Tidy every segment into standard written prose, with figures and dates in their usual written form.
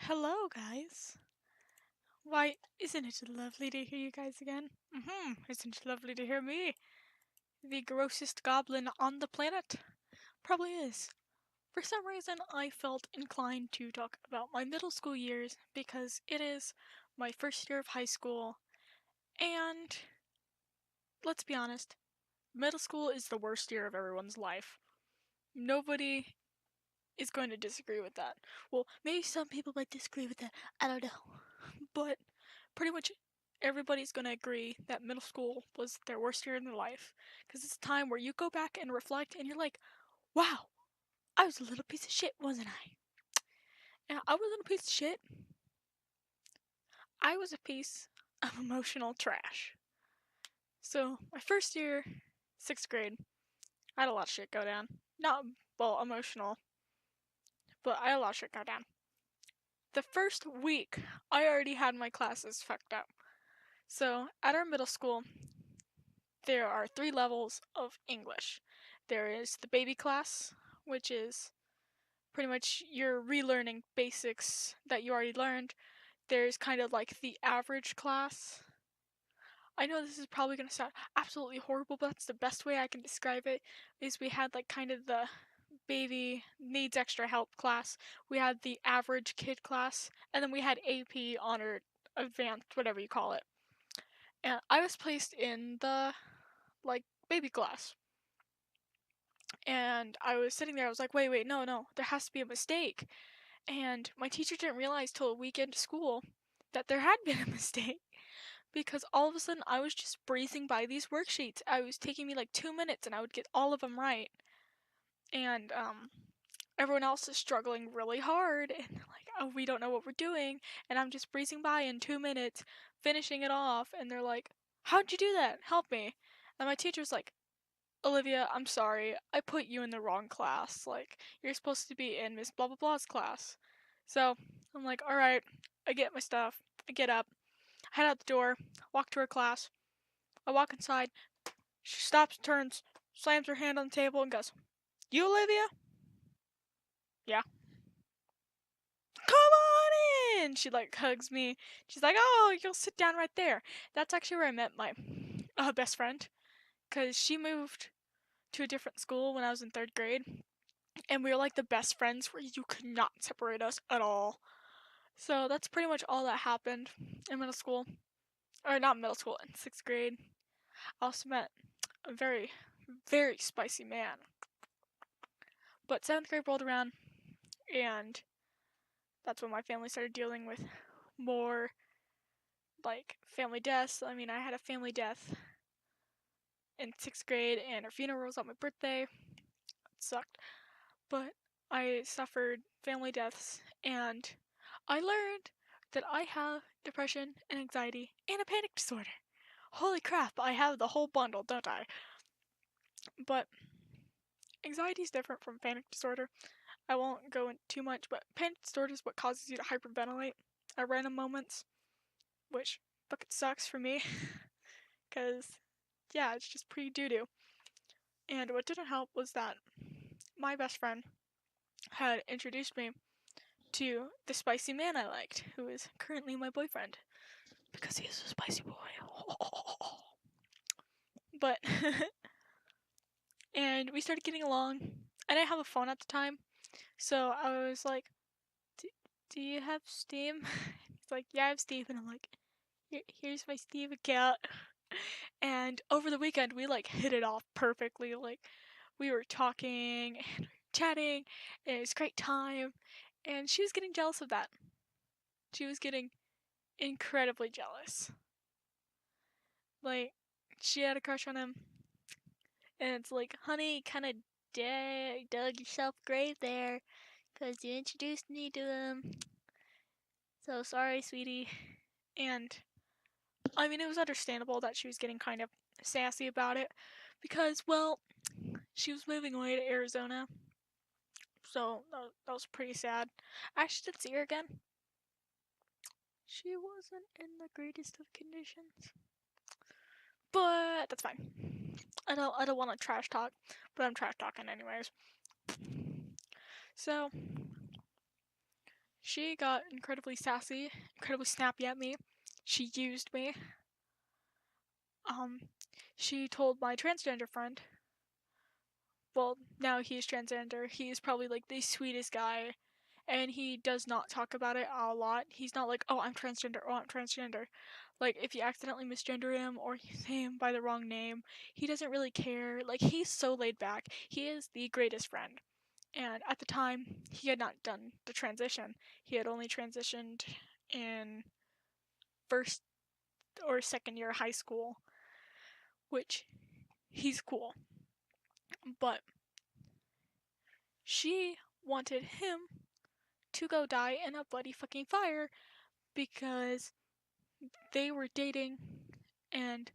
Hello, guys. Why, isn't it lovely to hear you guys again? Isn't it lovely to hear me? The grossest goblin on the planet? Probably is. For some reason, I felt inclined to talk about my middle school years because it is my first year of high school, and let's be honest, middle school is the worst year of everyone's life. Nobody is going to disagree with that. Well, maybe some people might disagree with that. I don't know. But pretty much everybody's going to agree that middle school was their worst year in their life. Because it's a time where you go back and reflect and you're like, wow, I was a little piece of shit, wasn't I? And I wasn't a piece of shit. I was a piece of emotional trash. So, my first year, 6th grade, I had a lot of shit go down. Not, well, emotional, but I had a lot of shit go down. The first week, I already had my classes fucked up. So, at our middle school, there are 3 levels of English. There is the baby class, which is pretty much you're relearning basics that you already learned. There's kind of like the average class. I know this is probably going to sound absolutely horrible, but that's the best way I can describe it. Is we had like kind of the baby needs extra help class. We had the average kid class, and then we had AP, honored, advanced, whatever you call it. And I was placed in the like baby class. And I was sitting there, I was like, wait, no, there has to be a mistake. And my teacher didn't realize till a week into school that there had been a mistake. Because all of a sudden I was just breezing by these worksheets. I was taking me like 2 minutes and I would get all of them right. And everyone else is struggling really hard and they're like, oh, we don't know what we're doing. And I'm just breezing by in 2 minutes, finishing it off. And they're like, how'd you do that? Help me. And my teacher's like, Olivia, I'm sorry, I put you in the wrong class. Like, you're supposed to be in Miss Blah Blah Blah's class. So, I'm like, alright, I get my stuff. I get up, head out the door, walk to her class. I walk inside. She stops, turns, slams her hand on the table, and goes, You, Olivia? Yeah. Come on in! She, like, hugs me. She's like, oh, you'll sit down right there. That's actually where I met my best friend. Because she moved to a different school when I was in 3rd grade. And we were like the best friends where you could not separate us at all. So that's pretty much all that happened in middle school. Or not middle school, in 6th grade. I also met a very, very spicy man. But 7th grade rolled around, and that's when my family started dealing with more, like, family deaths. I mean, I had a family death in 6th grade, and her funeral was on my birthday. It sucked. But I suffered family deaths, and I learned that I have depression and anxiety and a panic disorder. Holy crap, I have the whole bundle, don't I? But anxiety is different from panic disorder. I won't go into too much, but panic disorder is what causes you to hyperventilate at random moments, which fucking sucks for me, because, yeah, it's just pretty doo-doo. And what didn't help was that my best friend had introduced me to the spicy man I liked, who is currently my boyfriend. Because he is a spicy boy. But, and we started getting along. I didn't have a phone at the time, so I was like, do you have Steam? He's like, yeah, I have Steam. And I'm like, here's my Steam account. And over the weekend, we like hit it off perfectly. Like, we were talking and chatting, and it was a great time. And she was getting jealous of that. She was getting incredibly jealous. Like, she had a crush on him. And it's like, honey, kind of dug yourself a grave there. Because you introduced me to him. So sorry, sweetie. And, I mean, it was understandable that she was getting kind of sassy about it. Because, well, she was moving away to Arizona. So, that was pretty sad. I actually did see her again. She wasn't in the greatest of conditions. But that's fine. I don't want to trash talk, but I'm trash talking anyways. So She got incredibly sassy, incredibly snappy at me. She used me. Um, she told my transgender friend, well, now he's transgender, he's probably like the sweetest guy, and he does not talk about it a lot. He's not like, oh, I'm transgender, oh, I'm transgender. Like, if you accidentally misgender him or you say him by the wrong name, he doesn't really care. Like, he's so laid back. He is the greatest friend. And at the time, he had not done the transition. He had only transitioned in first or second year of high school, which he's cool. But she wanted him to go die in a bloody fucking fire because they were dating and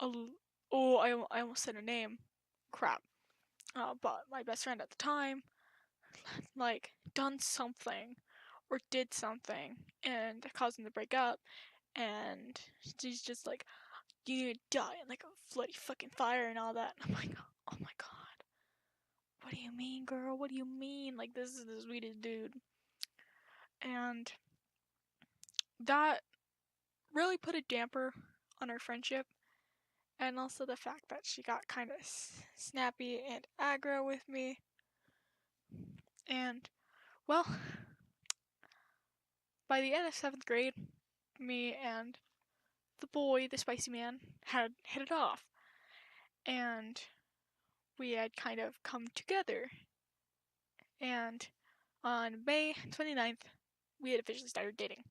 oh, I almost said a name. Crap. But my best friend at the time, like, done something or did something and caused them to break up, and she's just like, you need to die in like a bloody fucking fire and all that. And I'm like, oh my god. What do you mean, girl? What do you mean? Like, this is the sweetest dude. And that really put a damper on our friendship. And also the fact that she got kind of snappy and aggro with me. And, well, by the end of 7th grade, me and the boy, the spicy man, had hit it off. And we had kind of come together. And on May 29th, we had officially started dating.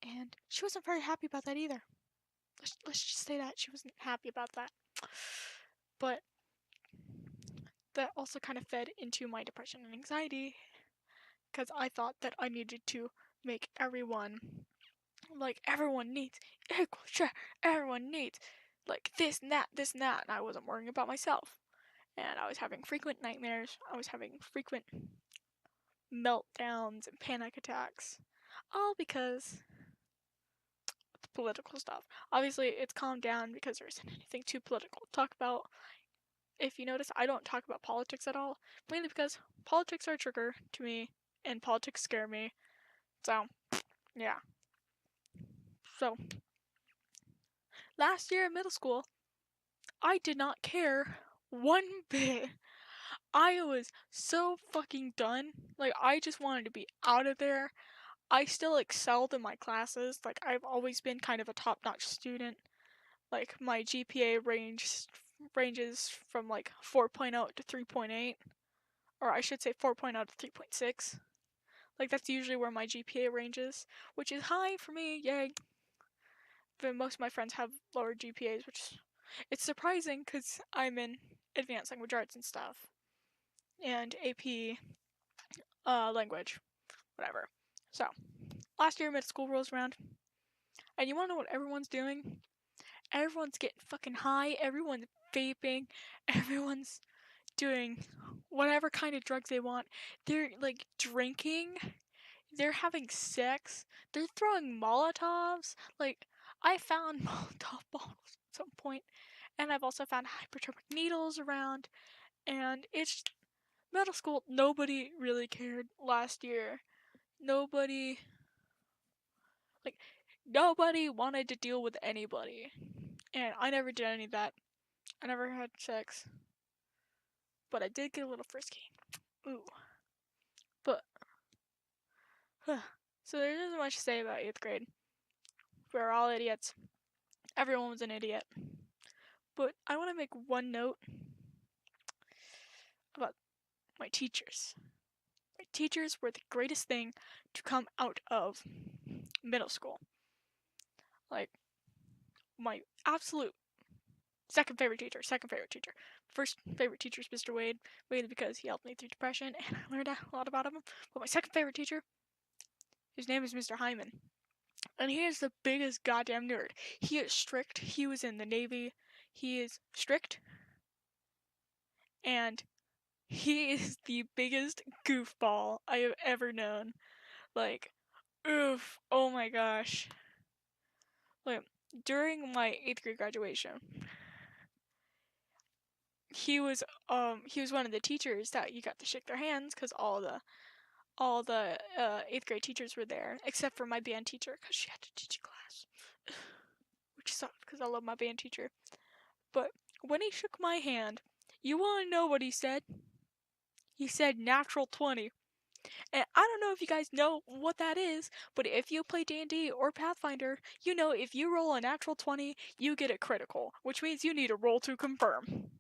And she wasn't very happy about that either. Let's just say that she wasn't happy about that. But that also kind of fed into my depression and anxiety, because I thought that I needed to make everyone, like, everyone needs equal share, everyone needs, like, this and that, and I wasn't worrying about myself. And I was having frequent nightmares, I was having frequent meltdowns and panic attacks, all because of the political stuff. Obviously, it's calmed down because there isn't anything too political to talk about. If you notice, I don't talk about politics at all, mainly because politics are a trigger to me, and politics scare me. So, yeah. So, last year in middle school, I did not care one bit. I was so fucking done. Like, I just wanted to be out of there. I still excelled in my classes. Like, I've always been kind of a top-notch student. Like, my GPA ranges from like 4.0 to 3.8, or I should say 4.0 to 3.6. Like, that's usually where my GPA ranges, which is high for me, yay. But most of my friends have lower GPAs, which it's surprising because I'm in advanced language arts and stuff, and AP language, whatever. So, last year middle school rolls around, and you wanna know what everyone's doing? Everyone's getting fucking high, everyone's vaping, everyone's doing whatever kind of drugs they want. They're like drinking, they're having sex, they're throwing Molotovs. Like, I found Molotov bottles at some point, and I've also found hypodermic needles around, and it's middle school. Nobody really cared last year. Nobody, like, nobody wanted to deal with anybody, and I never did any of that. I never had sex, but I did get a little frisky. Ooh, but so there isn't much to say about 8th grade. We were all idiots. Everyone was an idiot. But I want to make one note about my teachers. My teachers were the greatest thing to come out of middle school. Like, my absolute second favorite teacher. First favorite teacher is Mr. Wade, mainly because he helped me through depression and I learned a lot about him. But my second favorite teacher, his name is Mr. Hyman. And he is the biggest goddamn nerd. He is strict. He was in the Navy. He is strict. And he is the biggest goofball I have ever known. Like, oof, oh my gosh. Like, during my 8th grade graduation, he was one of the teachers that you got to shake their hands because all the all the 8th grade teachers were there, except for my band teacher, because she had to teach a class. Which sucked, because I love my band teacher. But when he shook my hand, you want to know what he said? He said natural 20. And I don't know if you guys know what that is, but if you play D&D or Pathfinder, you know if you roll a natural 20, you get a critical, which means you need a roll to confirm.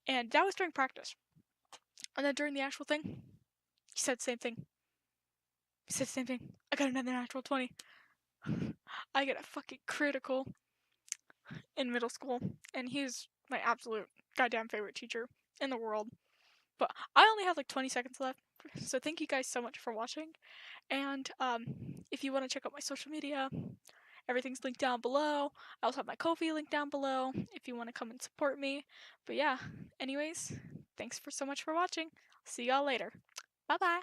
And that was during practice. And then during the actual thing, he said the same thing. He said the same thing. I got another natural 20. I get a fucking critical in middle school, and he's my absolute goddamn favorite teacher in the world. But I only have like 20 seconds left, so thank you guys so much for watching. And if you want to check out my social media, everything's linked down below. I also have my Kofi link down below if you want to come and support me. But yeah, anyways, thanks for so much for watching. See y'all later. Bye bye.